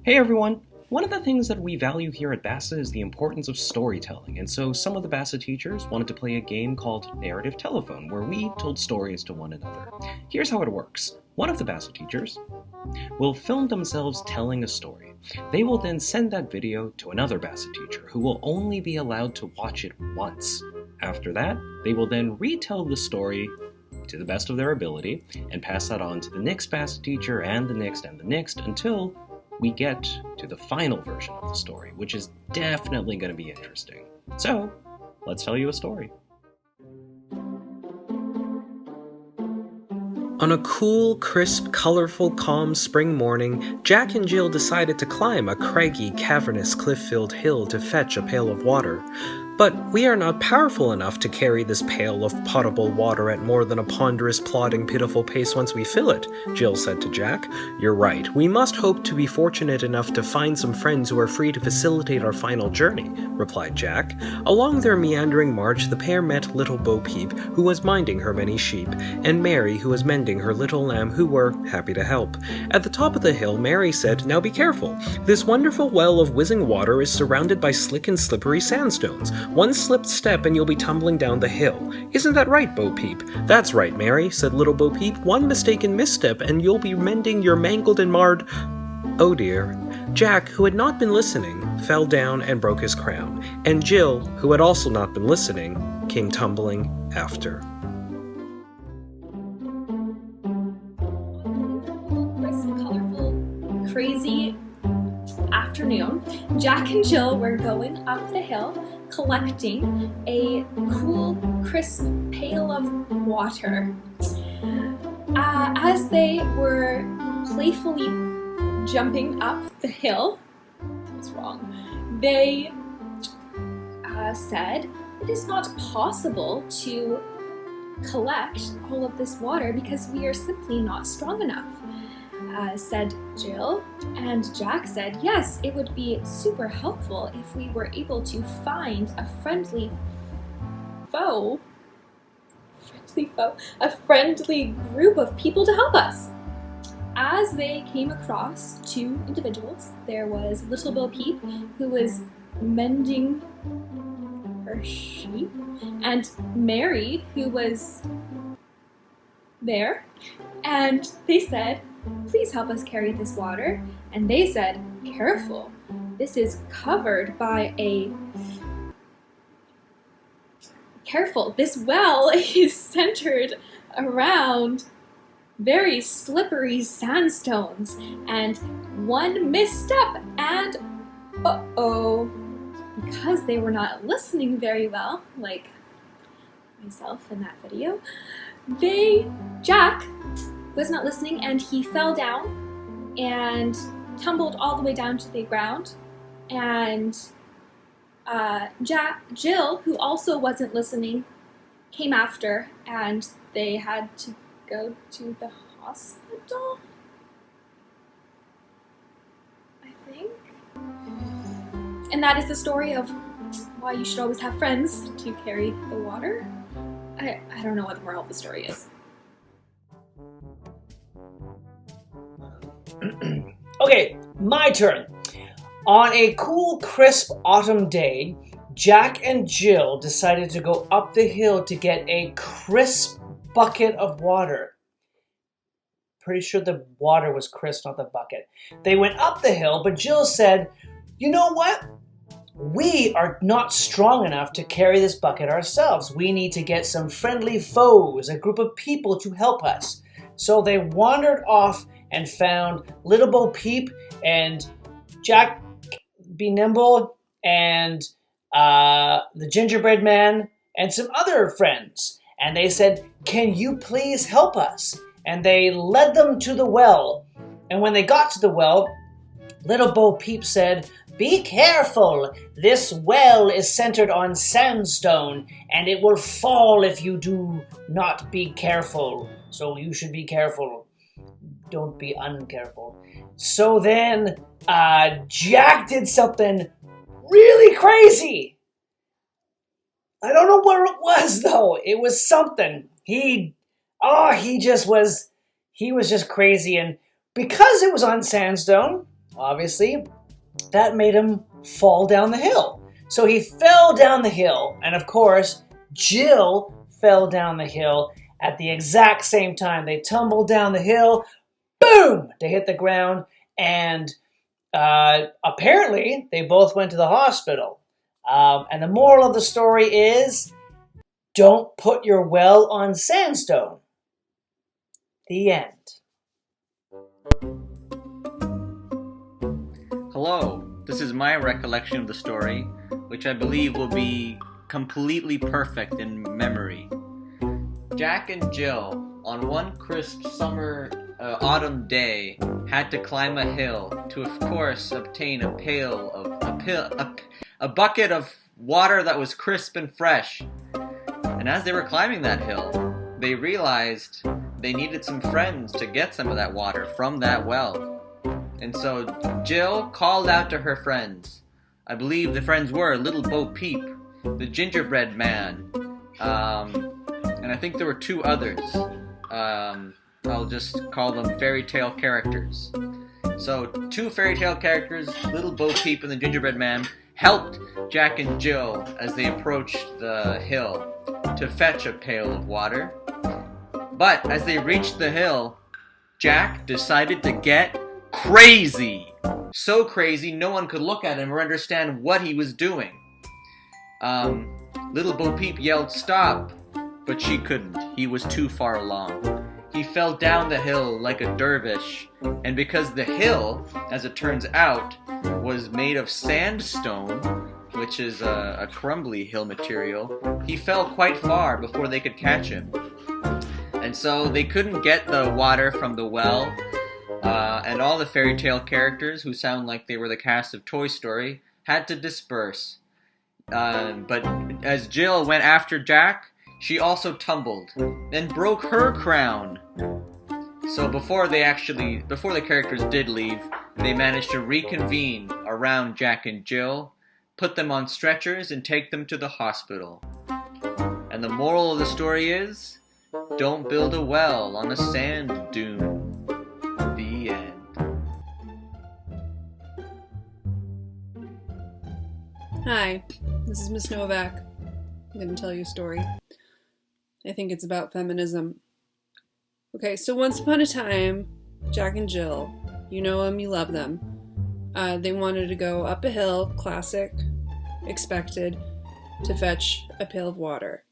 Hey everyone! One of the things that we value here at BASA is the importance of storytelling, and so some of the BASA teachers wanted to play a game called Narrative Telephone, where we told stories to one another. Here's how it works. One of the BASA teachers will film themselves telling a story. They will then send that video to another BASA teacher, who will only be allowed to watch it once. After that, they will then retell the story to the best of their ability, and pass that on to the next BASA teacher and the next until we get to the final version of the story, which is definitely going to be interesting. So, let's tell you a story. On a cool, crisp, colorful, calm spring morning, Jack and Jill decided to climb a craggy, cavernous, cliff-filled hill to fetch a pail of water. But we are not powerful enough to carry this pail of potable water at more than a ponderous, plodding, pitiful pace once we fill it, Jill said to Jack. You're right, we must hope to be fortunate enough to find some friends who are free to facilitate our final journey, replied Jack. Along their meandering march, the pair met little Bo Peep, who was minding her many sheep, and Mary, who was mending her little lamb, who were happy to help. At the top of the hill, Mary said, Now be careful. This wonderful well of whizzing water is surrounded by slick and slippery sandstones. One slipped step and you'll be tumbling down the hill. Isn't that right, Bo Peep? That's right, Mary, said little Bo Peep. One mistaken misstep and you'll be mending your mangled and marred... Oh dear. Jack, who had not been listening, fell down and broke his crown, and Jill, who had also not been listening, came tumbling after. Crisp, colorful, crazy afternoon, Jack and Jill were going up the hill collecting a cool, crisp pail of water. As they were playfully jumping up the hill, that's wrong, they said, it is not possible to collect all of this water because we are simply not strong enough. Said Jill, and Jack said, yes, it would be super helpful if we were able to find a friendly group of people to help us. As they came across two individuals, there was little Bo Peep, who was mending her sheep, and Mary, who was there, and they said, please help us carry this water. And they said, careful, this is covered by this well is centered around very slippery sandstones, and one misstep and because they were not listening very well, like myself in that video, Jack was not listening and he fell down and tumbled all the way down to the ground, and Jill, who also wasn't listening, came after, and they had to go to the hospital, I think. And that is the story of why you should always have friends to carry the water. I don't know what the moral of the story is. Okay, my turn. On a cool, crisp autumn day, Jack and Jill decided to go up the hill to get a crisp bucket of water. Pretty sure the water was crisp, not the bucket. They went up the hill, but Jill said, you know what? We are not strong enough to carry this bucket ourselves. We need to get some friendly foes, a group of people to help us. So they wandered off and found little Bo Peep and Jack Be Nimble and the gingerbread man and some other friends. And they said, can you please help us? And they led them to the well. And when they got to the well, little Bo Peep said, be careful. This well is centered on sandstone and it will fall if you do not be careful. So you should be careful. Don't be uncareful. So then Jack did something really crazy. I don't know what it was though. It was something. He was just crazy, and because it was on sandstone, obviously, that made him fall down the hill. So he fell down the hill, and of course, Jill fell down the hill at the exact same time. They tumbled down the hill, boom! They hit the ground, and apparently they both went to the hospital. And the moral of the story is, don't put your well on sandstone. The end. Hello, this is my recollection of the story, which I believe will be completely perfect in memory. Jack and Jill, on one crisp autumn day, had to climb a hill to, of course, obtain a bucket of water that was crisp and fresh. And as they were climbing that hill, they realized they needed some friends to get some of that water from that well. And so Jill called out to her friends. I believe the friends were Little Bo Peep, the gingerbread man, and I think there were two others. I'll just call them fairy tale characters. So two fairy tale characters, Little Bo Peep and the gingerbread man, helped Jack and Jill as they approached the hill to fetch a pail of water. But as they reached the hill, Jack decided to get crazy. So crazy, no one could look at him or understand what he was doing. Little Bo Peep yelled, "Stop!" But she couldn't. He was too far along. He fell down the hill like a dervish, and because the hill, as it turns out, was made of sandstone, which is a crumbly hill material, he fell quite far before they could catch him. And so they couldn't get the water from the well, and all the fairy tale characters, who sound like they were the cast of Toy Story, had to disperse. But as Jill went after Jack, she also tumbled and broke her crown. So before the characters did leave, they managed to reconvene around Jack and Jill, put them on stretchers, and take them to the hospital. And the moral of the story is, don't build a well on a sand dune. The end. Hi, this is Miss Novak. I'm going to tell you a story. I think it's about feminism. Okay, so once upon a time, Jack and Jill, you know them, you love them. They wanted to go up a hill, classic, expected, to fetch a pail of water.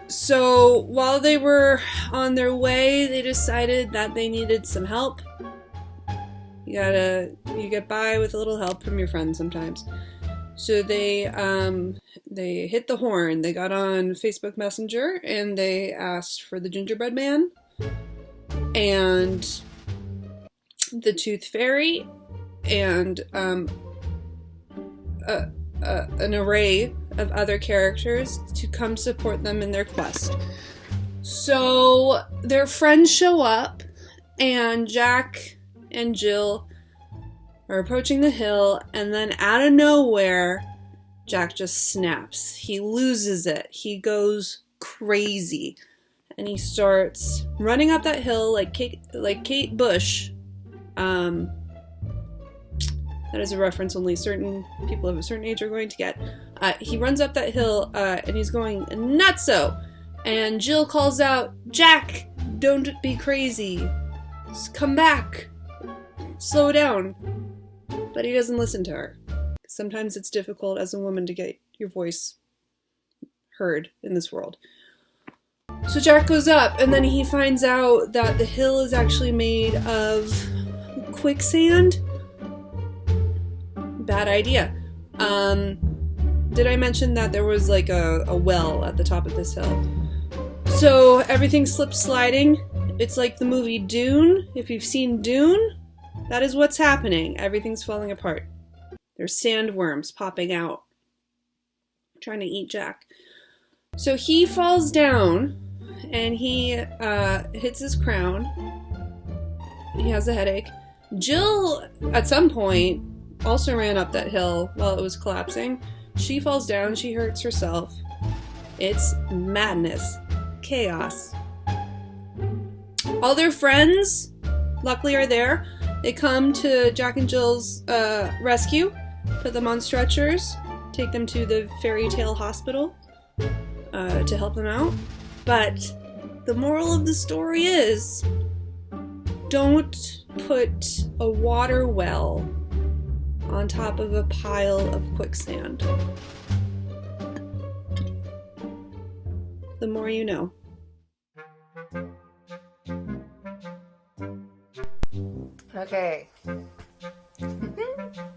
So while they were on their way, they decided that they needed some help. You get by with a little help from your friends sometimes. So they hit the horn. They got on Facebook Messenger and they asked for the gingerbread man and the tooth fairy and an array of other characters to come support them in their quest. So their friends show up, and Jack and Jill are approaching the hill, and then out of nowhere, Jack just snaps. He loses it. He goes crazy, and he starts running up that hill like Kate Bush. That is a reference only certain people of a certain age are going to get. He runs up that hill, and he's going nutso. And Jill calls out, "Jack, don't be crazy. Just come back. Slow down." But he doesn't listen to her. Sometimes it's difficult as a woman to get your voice heard in this world. So Jack goes up, and then he finds out that the hill is actually made of quicksand. Bad idea. Did I mention that there was like a well at the top of this hill? So everything slips sliding. It's like the movie Dune. If you've seen Dune, that is what's happening. Everything's falling apart. There's sandworms popping out, trying to eat Jack. So he falls down, and he hits his crown. He has a headache. Jill, at some point, also ran up that hill while it was collapsing. She falls down, she hurts herself. It's madness. Chaos. All their friends, luckily, are there. They come to Jack and Jill's rescue, put them on stretchers, take them to the fairy tale hospital to help them out. But the moral of the story is, don't put a water well on top of a pile of quicksand. The more you know. Okay.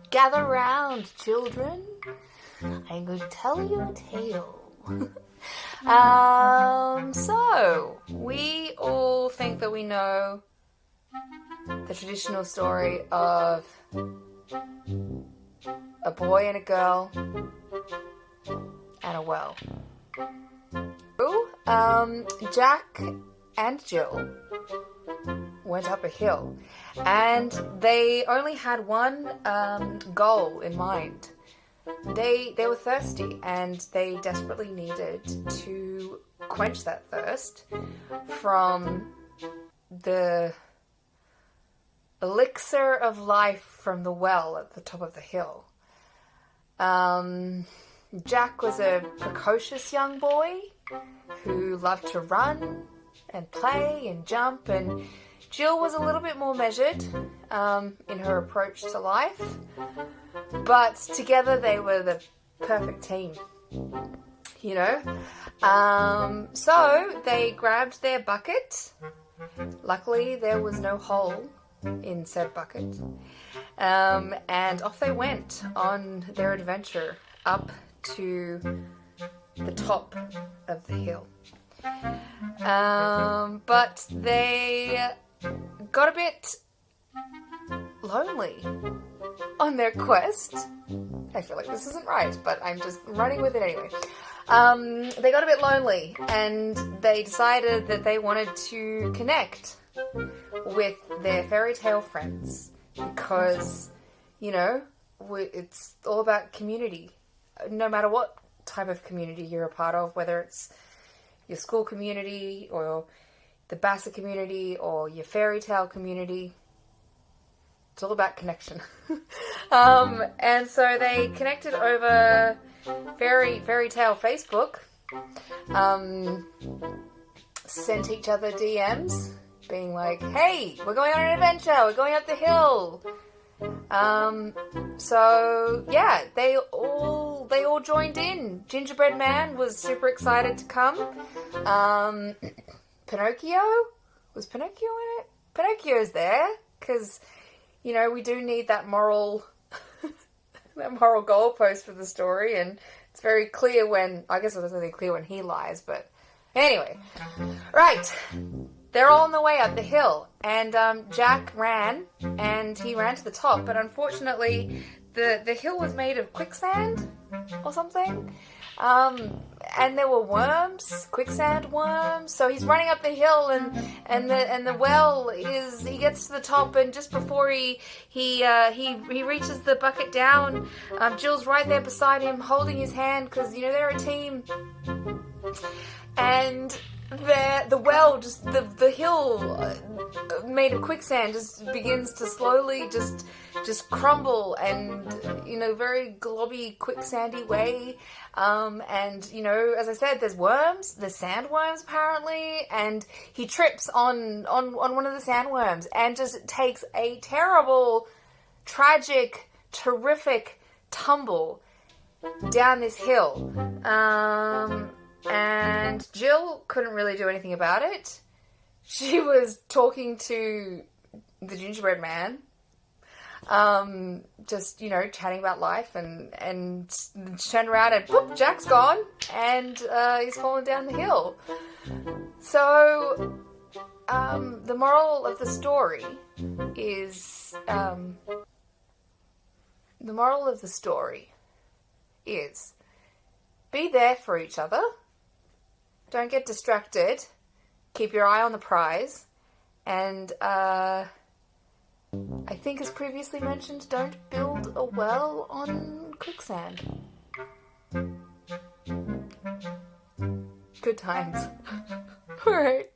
Gather round, children. I'm going to tell you a tale. So, we all think that we know the traditional story of a boy and a girl and a well. Jack and Jill went up a hill, and they only had one goal in mind. They were thirsty, and they desperately needed to quench that thirst from the elixir of life from the well at the top of the hill. Jack was a precocious young boy who loved to run and play and jump, and Jill was a little bit more measured in her approach to life, but together they were the perfect team, you know. So they grabbed their bucket. Luckily, there was no hole in said bucket, and off they went on their adventure up to the top of the hill. But they got a bit lonely on their quest. I feel like this isn't right, but I'm just running with it anyway. They got a bit lonely, and they decided that they wanted to connect with their fairy tale friends because, you know, it's all about community. No matter what type of community you're a part of, whether it's your school community or the BASA community or your fairy tale community, it's all about connection. And so they connected over fairy tale Facebook, sent each other DMs being like, hey, we're going on an adventure, we're going up the hill. So yeah, they all joined in. Gingerbread Man was super excited to come. Pinocchio? Was Pinocchio in it? Pinocchio's there, because, you know, we do need that moral that moral goalpost for the story, and it's very clear when, I guess it was only clear when he lies, but anyway. Right. They're all on the way up the hill, and Jack ran, and he ran to the top, but unfortunately the hill was made of quicksand or something, and there were worms, quicksand worms, so he's running up the hill, and the well is, he gets to the top, and just before he reaches the bucket down, Jill's right there beside him, holding his hand, because, you know, they're a team, and the well, just the hill made of quicksand just begins to slowly just crumble, and, you know, very globby, quicksandy way. And, you know, as I said, there's worms, there's sandworms apparently, and he trips on one of the sandworms and just takes a terrible, tragic, terrific tumble down this hill. And Jill couldn't really do anything about it. She was talking to the gingerbread man, just, you know, chatting about life, and she turned around and boop, Jack's gone, and he's fallen down the hill. So, the moral of the story is, be there for each other. Don't get distracted. Keep your eye on the prize. And, I think as previously mentioned, don't build a well on quicksand. Good times. Alright.